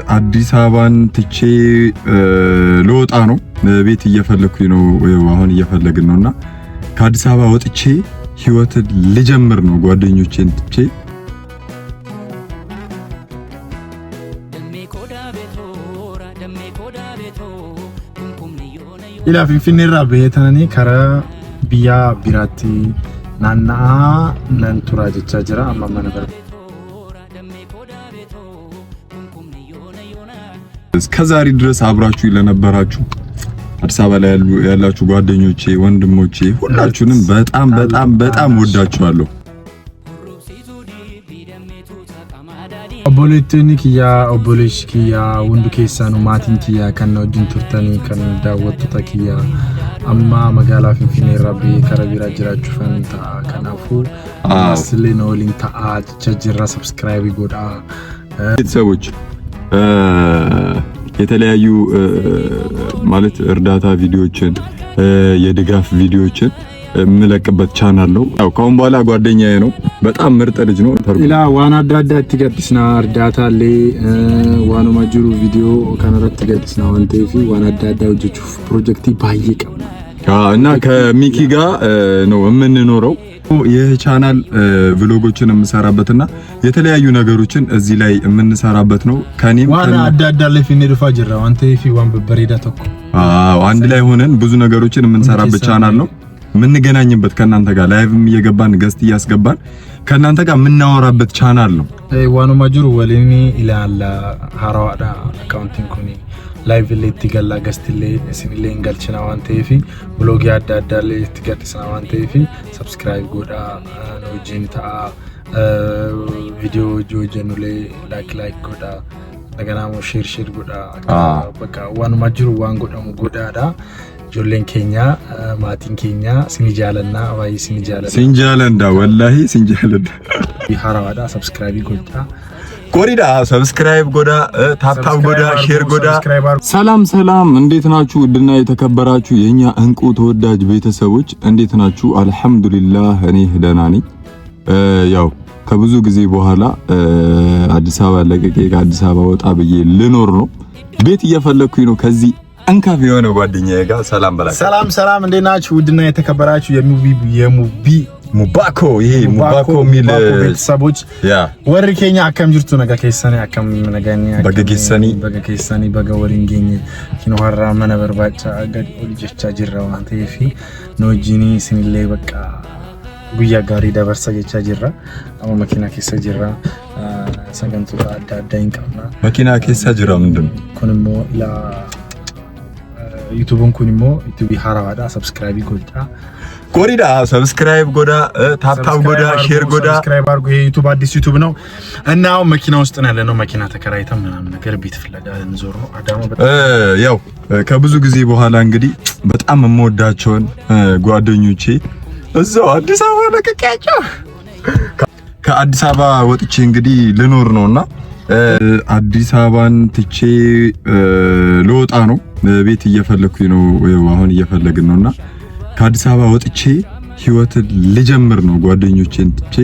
አዲስ አበባን ትቼ ልወጣ ነው። ቤት እየፈለኩኝ ነው፣ አሁን እየፈለግን ነውና ከአዲስ አበባ ወጥቼ ህይወትን ልጀምር ነው ጓደኞቼን ትቼ። ኢላ ፊንፊኔራ በየተነኒ ከረ ቢያ ቢራቲ ናና ነንቱራ ጀቻ ጅራ አማማ ነበር። እስከዛሬ ድረስ አብራችሁ ለነበራችሁ አዲስ አበባ ላይ ያላችሁ ጓደኞቼ፣ ወንድሞቼ ሁላችሁንም በጣም ወዳችኋለሁ። ኦቦሌቶኒ ኪያ ኦቦሌሽ ኪያ ወንዱ ኬሳኑ ማቲን ኪያ ከነው ጅንቱርተኒ ከነ ዳወቱ ተኪያ አማ መጋላ ፊንፊኔ ረቢ ከረቢራ ጅራችሁ ፈንታ ከናፉ አስሌ ነው ሊንታ አጭጅራ ሰብስክራይብ ይጎዳ ቤተሰቦች የተለያዩ ማለት እርዳታ ቪዲዮዎችን የድጋፍ ቪዲዮዎችን ምለቅበት ቻናል ነው። ያው ካሁን በኋላ ጓደኛዬ ነው፣ በጣም ምርጥ ልጅ ነው። ኢላ ዋና ዳዳ ትገድስና እርዳታ ላይ ዋና ማጅሩ ቪዲዮ ከነረት ትገድስና ወንቴፊ ዋና ዳዳ ወጅቹ ፕሮጀክት ባይቀም እና ከሚኪ ጋር ነው የምንኖረው። ይህ ቻናል ቭሎጎችን የምሰራበትና የተለያዩ ነገሮችን እዚህ ላይ የምንሰራበት ነው። ከኔም ዋና አዳዳ ላይ ፊኒድፋ ጅራ ወንቴፊ ዋን በበሬዳ ተኩ አንድ ላይ ሆነን ብዙ ነገሮችን የምንሰራበት ቻናል ነው። የምንገናኝበት ከናንተ ጋር ላይቭም እየገባን ገስት እያስገባን ከናንተ ጋር የምናወራበት ቻናል ነው። ዋኑ ማጅሩ ወለኒ ኢላላ ሃራዋዳ አካውንቲንግ ኩኒ ላይቭ ላይ ትገላ ገስት ላይ ሲቪል ላይ እንገልችና ዋንቴፊ ብሎግ ያዳዳ ላይ ትገድስና ዋንቴፊ ሰብስክራይብ ጎዳ ነው ጂንታ ቪዲዮ ጆጀኑ ላይ ላይክ ጎዳ እንደገና ሼር ጎዳ በቃ ዋኑ ማጅሩ ዋን ጎዳሙ ጎዳዳ ጆሌን ኬኛ ማቲን ኬኛ ሲንጃለና ዋይ ሲንጃለንዳ ወላሂ ሲንጃለንዳ ይሃራዋዳ ሰብስክራይብ ጎዳ ኮሪዳ ሰብስክራይብ ጎዳ ታፕታፕ ጎዳ ሼር ጎዳ። ሰላም እንዴት ናችሁ? ውድና የተከበራችሁ የኛ እንቁ ተወዳጅ ቤተሰቦች እንዴት ናችሁ? አልሐምዱሊላህ እኔ ደህና ነኝ። ያው ከብዙ ጊዜ በኋላ አዲስ አበባ ለቀቄ ከአዲስ አበባ ወጣ ብዬ ልኖር ነው። ቤት እየፈለኩኝ ነው ከዚህ አንካፍ የሆነ ጓደኛዬ ጋር ሰላም በላችሁ። ሰላም እንዴት ናችሁ? ውድና የተከበራችሁ የሙቢ ሙባኮ ይሄ ሙባኮ ሚል ቤተሰቦች ወርኬኛ አከም ጅርቱ ነገ ከሰኒ አከም ነገኒ በገከሰኒ በገወሪንጌኝ ኪኖሃራ መነበር ባጫ አገድ ኦልጀቻ ጅራው አንተ ይፊ ኖጂኒ ሲንሌ በቃ ጉያ ጋሪ ደበርሰ ጀቻ ጅራ አሞ መኪና ከሰ ጅራ ሰገንቱ አዳዳይን ቀና መኪና ከሰ ጅራ ምንድነው ኩንሞ ላ ዩቲዩብን ኩንሞ ዩቲዩብ ሃራዋዳ ሰብስክራይብ ጎዳ ኮሪዳ ሰብስክራይብ ጎዳ ታፕታፕ ጎዳ ሼር ጎዳ ሰብስክራይብ አድርጉ። የዩቲዩብ አዲስ ዩቲዩብ ነው እና አሁን መኪና ውስጥ ነው ያለነው። መኪና ተከራይተን ምናምን ነገር ቤት ፍለጋ እንዞር ነው። አዳማ ያው ከብዙ ጊዜ በኋላ እንግዲህ በጣም የምወዳቸውን ጓደኞቼ እዛው አዲስ አበባ ለቀቂያቸው ከአዲስ አበባ ወጥቼ እንግዲህ ልኖር ነውና አዲስ አበባን ትቼ ልወጣ ነው። ቤት እየፈለኩኝ ነው፣ አሁን እየፈለግን ነውና ከአዲስ አበባ ወጥቼ ህይወትን ልጀምር ነው ጓደኞቼን ትቼ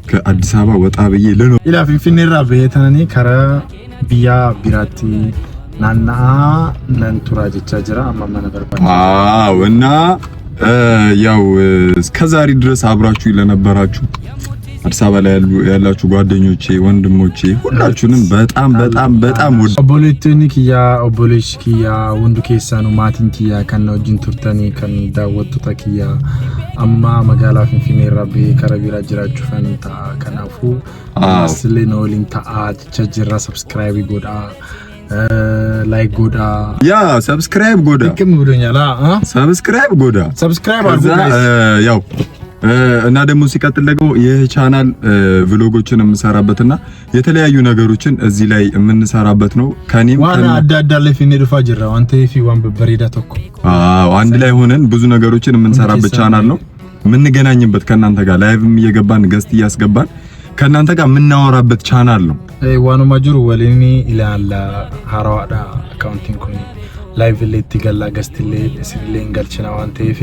ከአዲስ አበባ ወጣ ብዬ ልኖር። ኢላ ፊንፊኔራ በየተነኒ ከረ ቢያ ቢራቲ ናና ነንቱራ ጀቻ ጅራ አማማ ነበር። እና ያው እስከዛሬ ድረስ አብራችሁ ለነበራችሁ አዲስ አበባ ላይ ያላችሁ ጓደኞቼ፣ ወንድሞቼ ሁላችሁንም በጣም ኦቦሌቶኒ ኪያ ኦቦሌሽ ኪያ ወንዱ ኬሳኑ ማቲን ኪያ ከነው ጅንቱርተኒ ከነ ዳወቱ ተኪያ አማ መጋላ ፊንፊኔ ረቢ ከረቢራ ጅራችሁ ፈንታ ከናፉ አስሌ ነው ሊንታ አጭጅራ ሰብስክራይብ ጎዳ ላይክ ጎዳ ያ ሰብስክራይብ ጎዳ ከም ብሎኛል ሰብስክራይብ ጎዳ ሰብስክራይብ አድርጉ ያው እና ደግሞ ሲቀጥል ደግሞ ይህ ቻናል ቭሎጎችን የምሰራበትና የተለያዩ ነገሮችን እዚህ ላይ የምንሰራበት ነው። ከኔም ዋና አዳዳ ላይ ፊኒድፋ ጅራ አንተ ይፊ ዋን በበሬዳ ተኩ አንድ ላይ ሆነን ብዙ ነገሮችን የምንሰራበት ቻናል ነው። የምንገናኝበት ከናንተ ጋር ላይቭም እየገባን ገስት እያስገባን ከናንተ ጋር የምናወራበት ቻናል ነው። ዋኑ ማጅሩ ወለኒ ኢላላ ሃራዋዳ አካውንቲንግ ኩኒ ላይቭ ላይ ትገላ ገስትሌ ሲልሌ እንገልችና ዋንቴፊ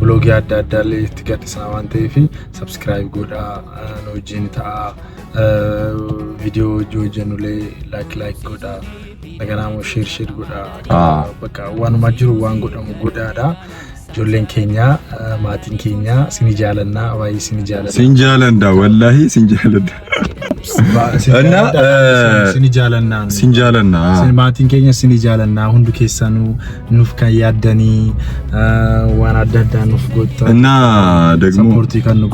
ብሎግ ያዳዳለ ትገጥስና ዋንቴፊ ሰብስክራይብ ጎዳ ነው ጂንታ ቪዲዮ ጆጀኑ ላይ ላይክ ጎዳ ነገናሞ ሼር ጎዳ በቃ ዋኑ ማጅሩ ዋን ጎዳ ጎዳዳ ጆሌን ኬኛ ማቲን ኬኛ ሲንጃለና ዋይ ሲንጃለንዳ ወላሂ ሲንጃለንዳ እና ሲንጃለና ማቲን ኬኛ ሲንጃለና ሁንዱ ኬሳኑ ኑፍ ካያደኒ ዋና ዳዳ ኑፍ ጎታ እና ደግሞ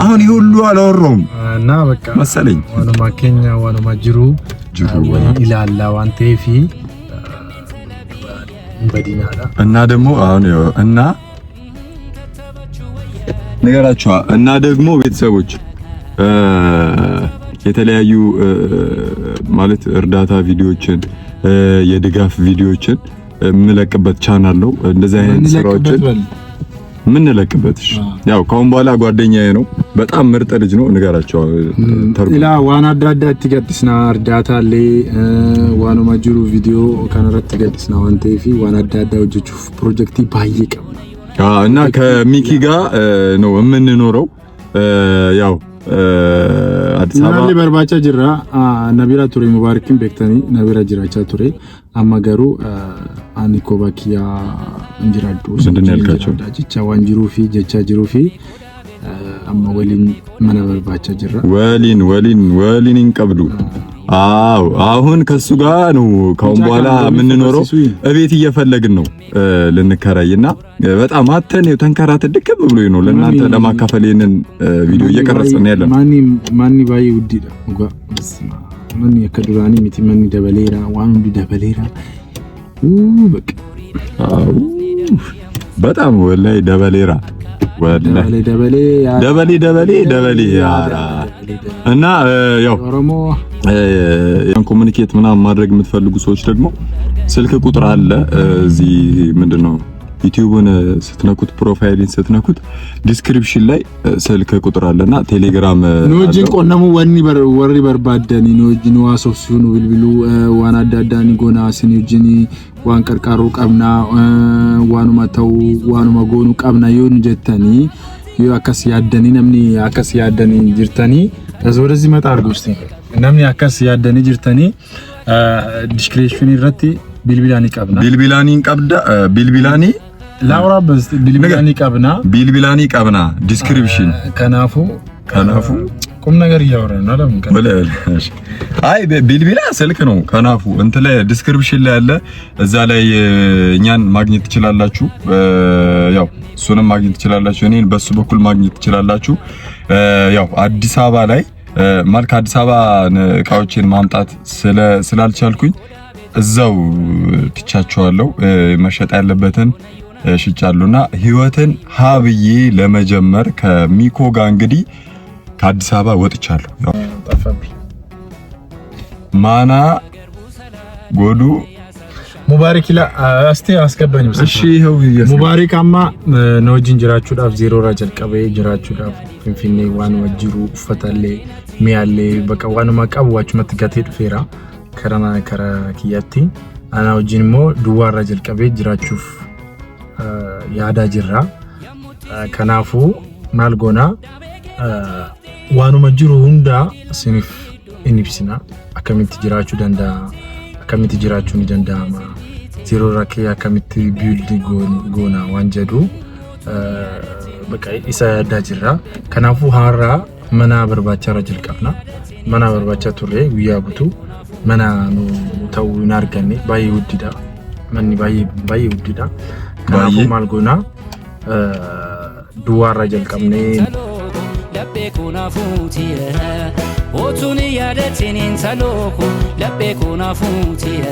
አሁን ይሁሉ አላወራውም እና በቃ መሰለኝ ዋኑ ማኬኛ ዋኑ ማጅሩ ኢላላ ዋንቴፊ በዲናዳ እና ደግሞ አሁን እና ነገራችሁ እና ደግሞ ቤተሰቦች የተለያዩ ማለት እርዳታ ቪዲዮዎችን የድጋፍ ቪዲዮዎችን ምለቅበት ቻናል ነው። እንደዚህ አይነት ስራዎችን ምን ለቅበት ያው ካሁን በኋላ ጓደኛዬ ነው። በጣም ምርጥ ልጅ ነው። ነገራችሁ ኢላ ዋና ዳዳ ትገጥስና እርዳታ ላይ ዋና ማጅሩ ቪዲዮ ካናራት ትገጥስና ዋንቴፊ ዋና ዳዳ ወጆቹ ፕሮጀክት ባይቀም እና ከሚኪ ጋር ነው የምንኖረው። ያው አዲስ አበባ ናሊ በርባቻ ጅራ ነቢራ ቱሬ ሙባረክን ቤክተኒ ነቢራ ጅራቻ ቱሬ አማገሩ አኒኮ ባኪያ እንጅራዱ ምንድን ያልካቸው ዳጅቻ ዋንጅሩፊ ጀቻ ጅሩፊ አማ ወሊን መነበርባቻ ጅራ ወሊን እንቀብዱ አው አሁን ከሱ ጋር ነው ካሁን በኋላ የምንኖረው። እቤት እየፈለግን ነው ልንከራይና በጣም አተን ተንከራተ ድክም ብሎ ነው ለእናንተ ለማካፈል ይሄንን ቪዲዮ እየቀረጽን ያለን። ማኒ ባይ ውዲዳ ማኒ ከዱራኒ ሚቲ ማኒ ደበሌራ ዋንዱ ደበሌራ በቃ በጣም ወላይ ደበሌራ ደበሌ ያራ እና ያው ኮሙኒኬት ምናምን ማድረግ የምትፈልጉ ሰዎች ደግሞ ስልክ ቁጥር አለ እዚህ ምንድነው ዩቲዩብን ስትነኩት ፕሮፋይልን ስትነኩት ዲስክሪፕሽን ላይ ስልክ ቁጥር አለና ቴሌግራም ኖጂን ቆነሙ ወሪ በርባደኒ ኖጂን ዋሶፍሱኑ ብልብሉ ዋና ዳዳኒ ጎና ሲኒጂኒ ዋን ቀርቃሩ ቀብና ዋኑ ማተው ዋኑ ማጎኑ ቀብና ይሁን ጀተኒ አከስ ያደኒ ነምኒ አከስ ያደኒ ጅርተኒ ወደዚህ መጣ አርጉ እስቲ ነምኒ አከስ ያደኒ ጅርተኒ ዲስክሪፕሽን ይረቲ ቢልቢላኒ ቀብዳ ቢልቢላኒ ላውራ በስ ቢልቢላኒ ቀብና ዲስክሪፕሽን ከናፉ ቁም ነገር እያወራን ነው ለምን በለሽ አይ ቢልቢላ ስልክ ነው ከናፉ እንት ላይ ዲስክሪፕሽን ላይ አለ እዛ ላይ እኛን ማግኘት ትችላላችሁ ያው እሱንም ማግኘት ትችላላችሁ እኔን በሱ በኩል ማግኘት ትችላላችሁ ያው አዲስ አበባ ላይ ማልካ አዲስ አበባ እቃዎችን ማምጣት ስላልቻልኩኝ እዛው ትቻቸዋለሁ መሸጥ ያለበትን ሽጫሉና ህይወትን ሀብዬ ለመጀመር ከሚኮ ጋር እንግዲህ ከአዲስ አበባ ወጥቻለሁ። ማና ጎዱ ሙባረክላ አስቲ አስገባኝ እሺ ይሄው ሙባረካማ ነው ጅንጅራችሁ ዳፍ 0 ራጀል ቀበይ ጅራችሁ ዳፍ ፍንፍኔ ዋን ወጅሩ ፈታሌ ሚያሌ በቃ ዋን ማቃዋችሁ መትጋቴ ዱፌራ ከራና ከራኪያቲ አና ወጅንሞ ዱዋ ራጀል ቀበይ ጅራችሁ ያዳ ጅራ ከናፉ ማልጎና ዋኑ መጅሩ ሁንዳ ሲኒፍ ኢኒፕሲና አከሚት ጅራችሁ ደንዳ አከሚት ጅራችሁ ኒ ደንዳማ 0 ራኬ አከሚት ቢልድ ጎና ዋንጀዱ በቃ ኢሳ ያዳ ጅራ ከናፉ ሃራ መና በርባቻ ራጀል ቀፍና መና በርባቻ ቱሬ ውያቡቱ መና ነው ተው ናርገኔ ባይ ውዲዳ ማኒ ባይ ውዲዳ ከናፉ ማልጎና ዱዋ ራጀል ቀምኔ ለቤኩና ፉቲየ ኦቱን ያደቲኒን ሰሎኩ ለቤኩና ፉቲየ